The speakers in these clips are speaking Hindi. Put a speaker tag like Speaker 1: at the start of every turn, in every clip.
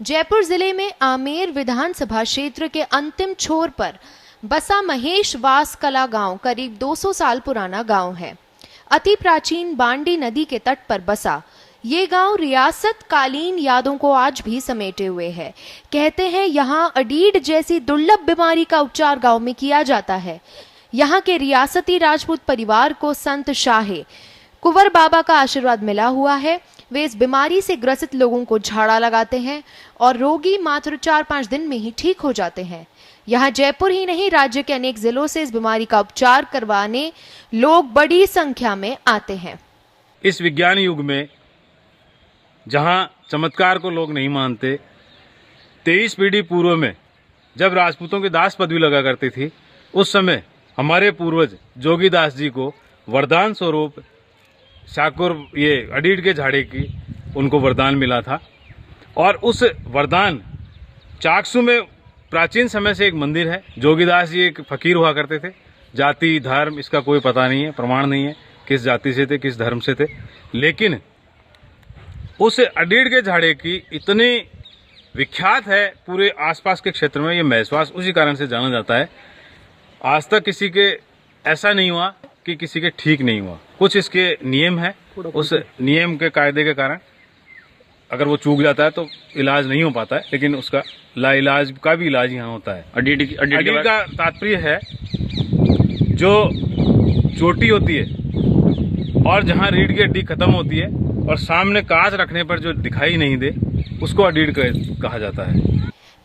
Speaker 1: जयपुर जिले में आमेर विधानसभा क्षेत्र के अंतिम छोर पर बसा महेश वास कला गांव करीब 200 साल पुराना गांव है। अति प्राचीन बांडी नदी के तट पर बसा ये गांव रियासत कालीन यादों को आज भी समेटे हुए है। कहते हैं यहाँ अडीड जैसी दुर्लभ बीमारी का उपचार गांव में किया जाता है। यहाँ के रियासती राजपूत परिवार को संत शाहे कुंवर बाबा का आशीर्वाद मिला हुआ है। वे इस बीमारी से ग्रसित लोगों को झाड़ा लगाते हैं और रोगी मात्र 4-5 दिन में ही ठीक हो जाते हैं। यहाँ जयपुर ही नहीं, राज्य के अनेक जिलों से इस बीमारी का उपचार करवाने लोग बड़ी संख्या में आते हैं।
Speaker 2: इस विज्ञान युग में जहाँ चमत्कार को लोग नहीं मानते, 23 पीढ़ी पूर्व में जब राजपूतों की दास पदवी लगा करती थी, उस समय हमारे पूर्वज जोगीदास जी को वरदान स्वरूप शाकुर ये अडीड के झाड़े की उनको वरदान मिला था। और उस वरदान चाकसू में प्राचीन समय से एक मंदिर है। जोगीदास जी एक फकीर हुआ करते थे। जाति धर्म इसका कोई पता नहीं है, प्रमाण नहीं है किस जाति से थे, किस धर्म से थे, लेकिन उस अडीड के झाड़े की इतनी विख्यात है पूरे आसपास के क्षेत्र में, ये महसवास उसी कारण से जाना जाता है। आज तक किसी के ऐसा नहीं हुआ कि किसी के ठीक नहीं हुआ। कुछ इसके नियम है, उस नियम के कायदे के कारण अगर वो चूक जाता है तो इलाज नहीं हो पाता है, लेकिन उसका लाइलाज का भी इलाज यहाँ होता है। अडीड का तात्पर्य है जो चोटी होती है और जहाँ रीढ़ की हड्डी खत्म होती है और सामने कांच रखने पर जो दिखाई नहीं दे, उसको अडीड कहा जाता है।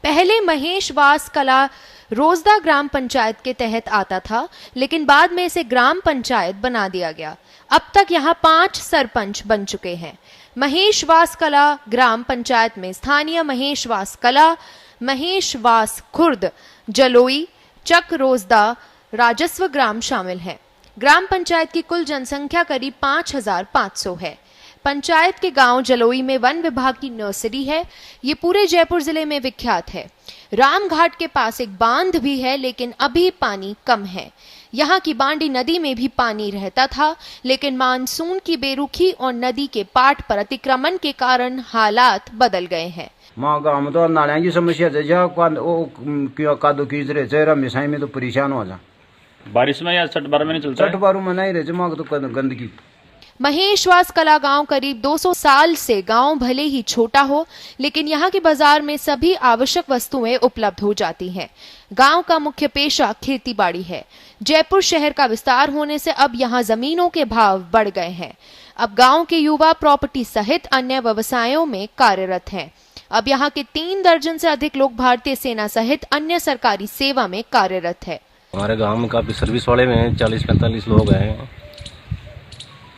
Speaker 1: पहले महेश वास कला रोजदा ग्राम पंचायत के तहत आता था, लेकिन बाद में इसे ग्राम पंचायत बना दिया गया। अब तक यहाँ 5 सरपंच बन चुके हैं। महेश वास कला ग्राम पंचायत में स्थानीय महेश वास कला, महेश वास खुर्द, जलोई, चक रोजदा राजस्व ग्राम शामिल हैं। ग्राम पंचायत की कुल जनसंख्या करीब 5500 है। पंचायत के गांव जलोई में वन विभाग की नर्सरी है। ये पूरे जयपुर जिले में विख्यात है। रामघाट के पास एक बांध भी है, लेकिन अभी पानी कम है। यहाँ की बांडी नदी में भी पानी रहता था, लेकिन मानसून की बेरुखी और नदी के पाट पर अतिक्रमण के कारण हालात बदल गए हैं।
Speaker 3: गाँव में तो नालियाँ की समस्या में तो परेशान हो जा।
Speaker 4: बारिश में या छठ बार में नहीं चलता,
Speaker 3: छठ बार में नहीं रहे तो गंदगी।
Speaker 1: महेश वास कला गांव करीब 200 साल से गांव भले ही छोटा हो, लेकिन यहाँ के बाजार में सभी आवश्यक वस्तुएं उपलब्ध हो जाती हैं। गांव का मुख्य पेशा खेती बाड़ी है। जयपुर शहर का विस्तार होने से अब यहाँ जमीनों के भाव बढ़ गए हैं। अब गांव के युवा प्रॉपर्टी सहित अन्य व्यवसायों में कार्यरत हैं। अब यहाँ के 3 दर्जन से अधिक लोग भारतीय सेना सहित अन्य सरकारी सेवा में कार्यरत है।
Speaker 5: हमारे गाँव में काफी सर्विस वाले में 40-45 लोग हैं।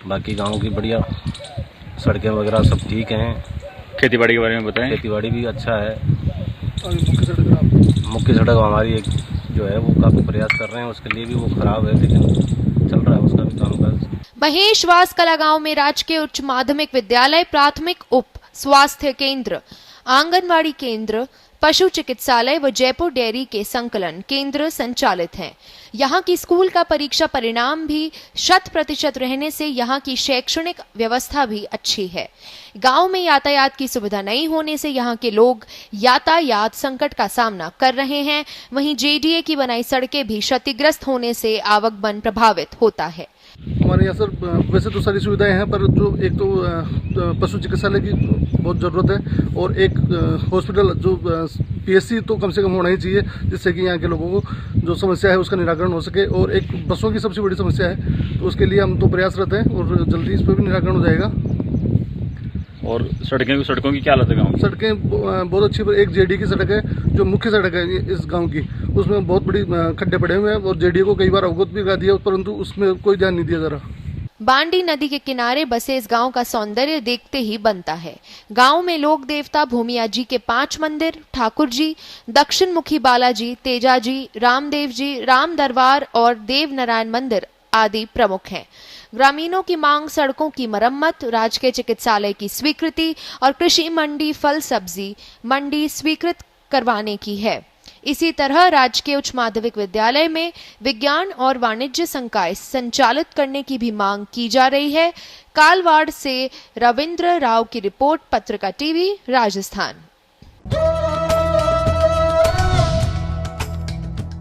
Speaker 5: बाकी गांव की बढ़िया सड़कें वगैरह सब ठीक हैं।
Speaker 4: खेती बाड़ी के बारे में बताएं।
Speaker 5: खेती बाड़ी भी अच्छा है। मुख्य सड़क हमारी एक जो है वो काफी प्रयास कर रहे हैं, उसके लिए भी वो खराब है, लेकिन चल रहा है उसका भी कामकाज।
Speaker 1: महेश वास कला गांव में राजकीय उच्च माध्यमिक विद्यालय, प्राथमिक उप स्वास्थ्य केंद्र, आंगनवाड़ी केंद्र, पशु चिकित्सालय व जयपुर डेयरी के संकलन केंद्र संचालित हैं। यहाँ की स्कूल का परीक्षा परिणाम भी 100% रहने से यहाँ की शैक्षणिक व्यवस्था भी अच्छी है। गांव में यातायात की सुविधा नहीं होने से यहाँ के लोग यातायात संकट का सामना कर रहे हैं। वहीं जेडीए की बनाई सड़कें भी क्षतिग्रस्त होने से आवागमन प्रभावित होता है।
Speaker 6: हमारे यहाँ सर वैसे तो सारी सुविधाएं हैं, पर जो एक तो पशु चिकित्सालय की बहुत ज़रूरत है और एक हॉस्पिटल जो पीएचसी तो कम से कम होना ही चाहिए, जिससे कि यहाँ के लोगों को जो समस्या है उसका निराकरण हो सके। और एक बसों की सबसे बड़ी समस्या है, तो उसके लिए हम तो प्रयासरत हैं और जल्दी इस पर भी निराकरण हो जाएगा।
Speaker 4: और सड़कों की क्या हालत है गाँव?
Speaker 6: सड़कें बहुत अच्छी, पर एक जेडी की सड़क है जो मुख्य सड़क है इस गांव की, उसमें बहुत बड़ी खड्डे पड़े हुए हैं और जेडी को कई बार अवगत भी करा दिया, परंतु उसमें कोई ध्यान नहीं दिया जा रहा।
Speaker 1: बांडी नदी के किनारे बसे इस गांव का सौंदर्य देखते ही बनता है। गांव में लोक देवता भूमिया जी के 5 मंदिर, ठाकुर जी, दक्षिण मुखी बालाजी, तेजा जी, रामदेव जी, राम दरबार और देव नारायण मंदिर आदि प्रमुख हैं। ग्रामीणों की मांग सड़कों की मरम्मत, राजकीय चिकित्सालय की स्वीकृति और कृषि मंडी, फल सब्जी मंडी स्वीकृत करवाने की है। इसी तरह राजकीय उच्च माध्यमिक विद्यालय में विज्ञान और वाणिज्य संकाय संचालित करने की भी मांग की जा रही है। कालवाड़ से रविंद्र राव की रिपोर्ट, पत्रिका टीवी, राजस्थान।
Speaker 7: है।